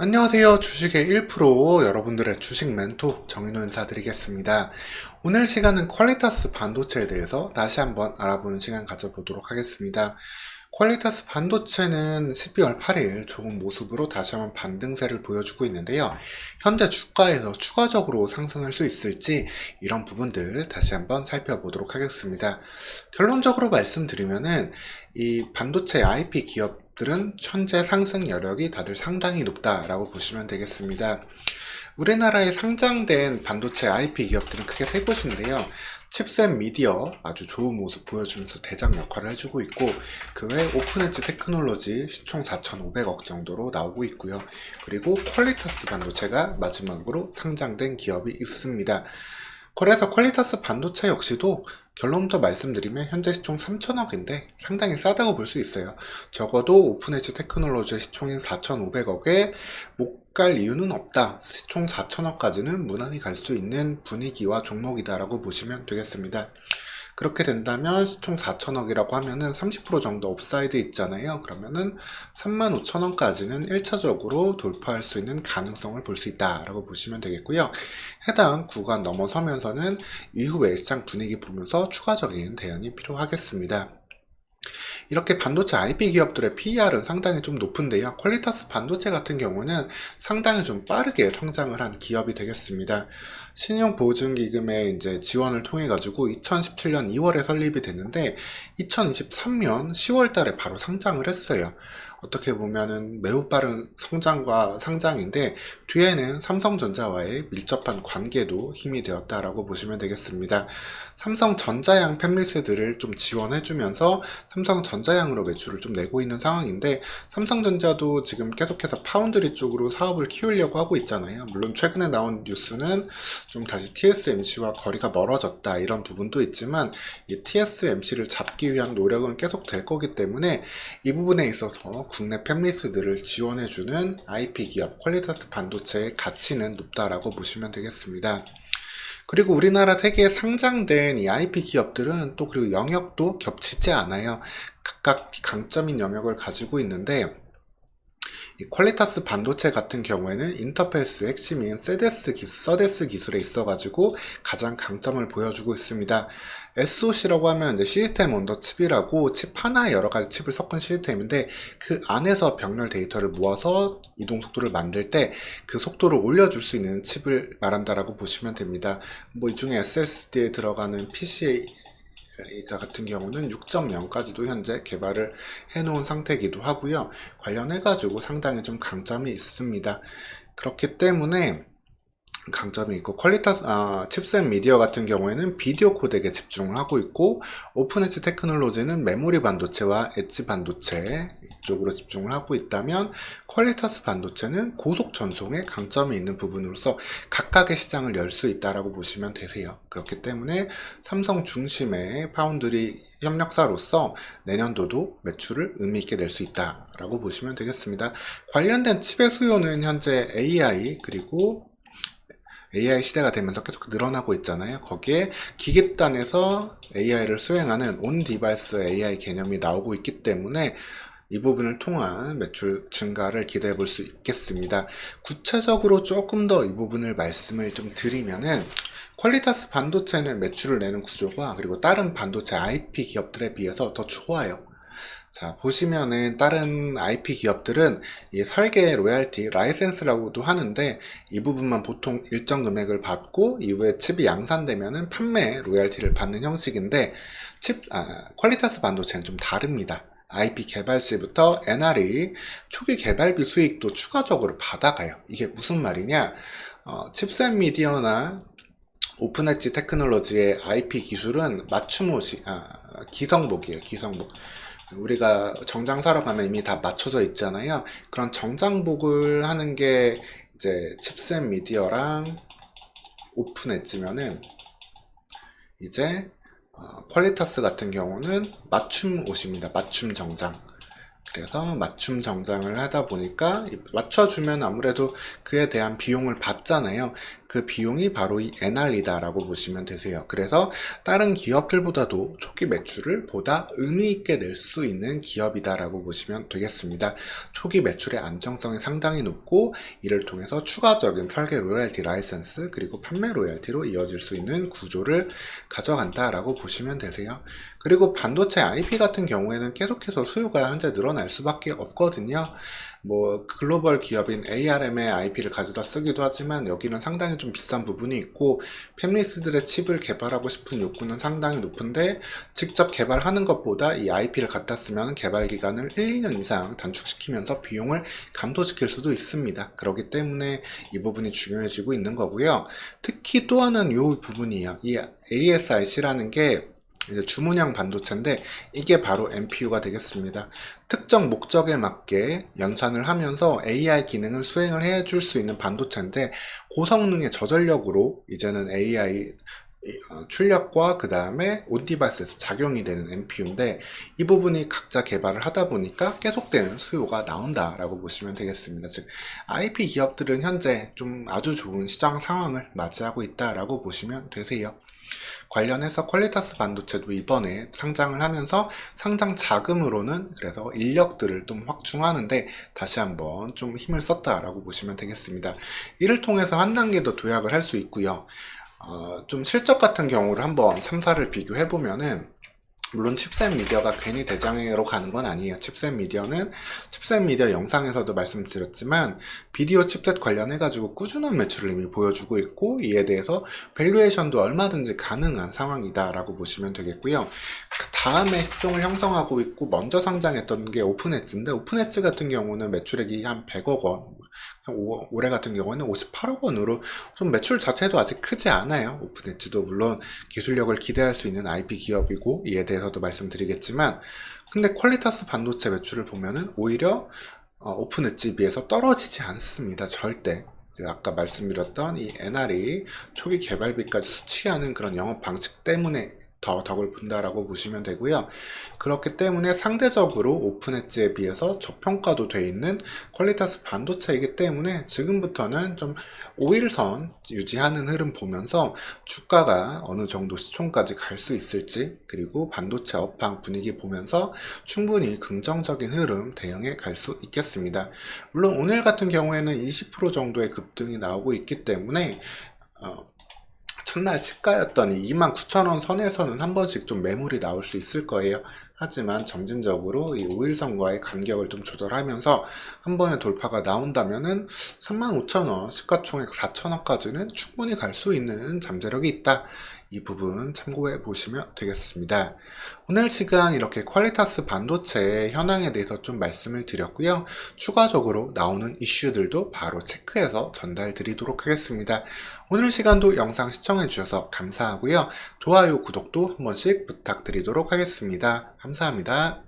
안녕하세요. 주식의 1% 여러분들의 주식 멘토 정인호 인사드리겠습니다. 오늘 시간은 퀄리타스 반도체에 대해서 다시 한번 알아보는 시간 가져보도록 하겠습니다. 퀄리타스 반도체는 12월 8일 좋은 모습으로 다시 한번 반등세를 보여주고 있는데요. 현재 주가에서 추가적으로 상승할 수 있을지 이런 부분들 다시 한번 살펴보도록 하겠습니다. 결론적으로 말씀드리면은 이 반도체 IP 기업들은 현재 상승 여력이 다들 상당히 높다라고 보시면 되겠습니다. 우리나라에 상장된 반도체 IP 기업들은 크게 세 곳인데요. 칩셋 미디어 아주 좋은 모습 보여주면서 대장 역할을 해주고 있고, 그 외 오픈엣지 테크놀로지 시총 4,500억 정도로 나오고 있고요. 그리고 퀄리타스 반도체가 마지막으로 상장된 기업이 있습니다. 그래서 퀄리타스 반도체 역시도 결론부터 말씀드리면 현재 시총 3,000억인데 상당히 싸다고 볼 수 있어요. 적어도 오픈엣지 테크놀로지의 시총인 4,500억에 못 갈 이유는 없다. 시총 4,000억까지는 무난히 갈 수 있는 분위기와 종목이다라고 보시면 되겠습니다. 그렇게 된다면 시총 4,000억이라고 하면은 30% 정도 업사이드 있잖아요. 그러면은 35,000원까지는 1차적으로 돌파할 수 있는 가능성을 볼 수 있다라고 보시면 되겠고요. 해당 구간 넘어서면서는 이후에 시장 분위기 보면서 추가적인 대응이 필요하겠습니다. 이렇게 반도체 IP 기업들의 PER은 상당히 좀 높은데요. 퀄리타스 반도체 같은 경우는 상당히 좀 빠르게 성장을 한 기업이 되겠습니다. 신용보증기금의 이제 지원을 통해 가지고 2017년 2월에 설립이 됐는데 2023년 10월 달에 바로 상장을 했어요. 어떻게 보면은 매우 빠른 성장과 상장인데 뒤에는 삼성전자와의 밀접한 관계도 힘이 되었다라고 보시면 되겠습니다. 삼성전자양 팹리스들을 좀 지원해주면서 삼성전자양으로 매출을 좀 내고 있는 상황인데, 삼성전자도 지금 계속해서 파운드리 쪽으로 사업을 키우려고 하고 있잖아요. 물론 최근에 나온 뉴스는 좀 다시 TSMC와 거리가 멀어졌다 이런 부분도 있지만, 이 TSMC를 잡기 위한 노력은 계속 될 거기 때문에 이 부분에 있어서 국내 팹리스들을 지원해주는 IP 기업 퀄리타스 반도체의 가치는 높다라고 보시면 되겠습니다. 그리고 우리나라 세계에 상장된 이 IP 기업들은 또 그리고 영역도 겹치지 않아요. 각각 강점인 영역을 가지고 있는데, 이 퀄리타스 반도체 같은 경우에는 인터페이스 핵심인 서데스 기술에 있어가지고 가장 강점을 보여주고 있습니다. SoC라고 하면 이제 시스템 온더 칩이라고 칩 하나에 여러 가지 칩을 섞은 시스템인데, 그 안에서 병렬 데이터를 모아서 이동 속도를 만들 때 그 속도를 올려줄 수 있는 칩을 말한다라고 보시면 됩니다. 뭐 이 중에 SSD에 들어가는 PCA 같은 경우는 6.0까지도 현재 개발을 해놓은 상태이기도 하고요. 관련해가지고 상당히 좀 강점이 있습니다. 그렇기 때문에 강점이 있고, 칩셋 미디어 같은 경우에는 비디오 코덱에 집중을 하고 있고, 오픈엣지 테크놀로지는 메모리 반도체와 엣지 반도체 이쪽으로 집중을 하고 있다면, 퀄리타스 반도체는 고속 전송에 강점이 있는 부분으로서 각각의 시장을 열 수 있다라고 보시면 되세요. 그렇기 때문에 삼성 중심의 파운드리 협력사로서 내년도도 매출을 의미 있게 낼 수 있다라고 보시면 되겠습니다. 관련된 칩의 수요는 현재 AI 그리고 AI 시대가 되면서 계속 늘어나고 있잖아요. 거기에 기계단에서 AI를 수행하는 온 디바이스 AI 개념이 나오고 있기 때문에 이 부분을 통한 매출 증가를 기대해 볼 수 있겠습니다. 구체적으로 조금 더 이 부분을 말씀을 좀 드리면은, 퀄리타스 반도체는 매출을 내는 구조가 그리고 다른 반도체 IP 기업들에 비해서 더 좋아요. 자, 보시면은 다른 IP 기업들은 이 설계 로얄티, 라이센스라고도 하는데, 이 부분만 보통 일정 금액을 받고 이후에 칩이 양산되면은 판매 로얄티를 받는 형식인데, 퀄리타스 반도체는 좀 다릅니다. IP 개발 시부터 NRE, 초기 개발비 수익도 추가적으로 받아가요. 이게 무슨 말이냐? 칩셋 미디어나 오픈엣지 테크놀로지의 IP 기술은 기성복이에요. 기성복. 우리가 정장 사러 가면 이미 다 맞춰져 있잖아요. 그런 정장복을 하는 게 이제 칩셋 미디어랑 오픈 엣지면은, 이제 퀄리타스 같은 경우는 맞춤 옷입니다. 맞춤 정장. 그래서 맞춤 정장을 하다 보니까 맞춰주면 아무래도 그에 대한 비용을 받잖아요. 그 비용이 바로 이 NR이다라고 보시면 되세요. 그래서 다른 기업들보다도 초기 매출을 보다 의미 있게 낼 수 있는 기업이다라고 보시면 되겠습니다. 초기 매출의 안정성이 상당히 높고 이를 통해서 추가적인 설계 로열티 라이선스 그리고 판매 로열티로 이어질 수 있는 구조를 가져간다라고 보시면 되세요. 그리고 반도체 IP 같은 경우에는 계속해서 수요가 현재 늘어날 수밖에 없거든요. 뭐 글로벌 기업인 ARM의 IP를 가져다 쓰기도 하지만 여기는 상당히 좀 비싼 부분이 있고 팹리스들의 칩을 개발하고 싶은 욕구는 상당히 높은데 직접 개발하는 것보다 이 IP를 갖다 쓰면 개발 기간을 1, 2년 이상 단축시키면서 비용을 감소시킬 수도 있습니다. 그렇기 때문에 이 부분이 중요해지고 있는 거고요. 특히 또 하나는 이 부분이에요. 이 ASIC라는 게 이제 주문형 반도체인데 이게 바로 NPU가 되겠습니다. 특정 목적에 맞게 연산을 하면서 AI 기능을 수행을 해줄 수 있는 반도체인데 고성능의 저전력으로 이제는 AI 출력과 그 다음에 온디바이스에서 작용이 되는 NPU인데 이 부분이 각자 개발을 하다 보니까 계속되는 수요가 나온다라고 보시면 되겠습니다. 즉 IP 기업들은 현재 좀 아주 좋은 시장 상황을 맞이하고 있다라고 보시면 되세요. 관련해서 퀄리타스 반도체도 이번에 상장을 하면서 상장 자금으로는 그래서 인력들을 좀 확충하는데 다시 한번 좀 힘을 썼다라고 보시면 되겠습니다. 이를 통해서 한 단계 더 도약을 할 수 있고요. 좀 실적 같은 경우를 한번 3사를 비교해 보면은 물론 칩셋 미디어가 괜히 대장으로 가는 건 아니에요. 칩셋 미디어 영상에서도 말씀드렸지만 비디오 칩셋 관련해가지고 꾸준한 매출을 이미 보여주고 있고 이에 대해서 밸류에이션도 얼마든지 가능한 상황이다 라고 보시면 되겠고요. 그 다음에 시총을 형성하고 있고 먼저 상장했던 게 오픈엣지인데 오픈엣지 같은 경우는 매출액이 한 100억 원 올해 같은 경우는 58억 원으로 좀 매출 자체도 아직 크지 않아요. 오픈엣지도 물론 기술력을 기대할 수 있는 IP 기업이고 이에 대해서도 말씀드리겠지만 근데 퀄리타스 반도체 매출을 보면은 오히려 오픈엣지에 비해서 떨어지지 않습니다. 절대. 아까 말씀드렸던 이 NR이 초기 개발비까지 수취하는 그런 영업 방식 때문에 더 덕을 본다라고 보시면 되고요. 그렇기 때문에 상대적으로 오픈엣지에 비해서 저평가도 돼 있는 퀄리타스 반도체이기 때문에 지금부터는 좀 5일선 유지하는 흐름 보면서 주가가 어느 정도 시총까지 갈 수 있을지 그리고 반도체 업황 분위기 보면서 충분히 긍정적인 흐름 대응해 갈 수 있겠습니다. 물론 오늘 같은 경우에는 20% 정도의 급등이 나오고 있기 때문에 첫날 치가였던 이 29,000원 선에서는 한 번씩 좀 매물이 나올 수 있을 거예요. 하지만 점진적으로 이 5일선과의 간격을 좀 조절하면서 한 번의 돌파가 나온다면은 35,000원, 시가총액 4,000원까지는 충분히 갈 수 있는 잠재력이 있다. 이 부분 참고해 보시면 되겠습니다. 오늘 시간 이렇게 퀄리타스 반도체 현황에 대해서 좀 말씀을 드렸고요. 추가적으로 나오는 이슈들도 바로 체크해서 전달 드리도록 하겠습니다. 오늘 시간도 영상 시청해 주셔서 감사하고요. 좋아요, 구독도 한 번씩 부탁드리도록 하겠습니다. 감사합니다.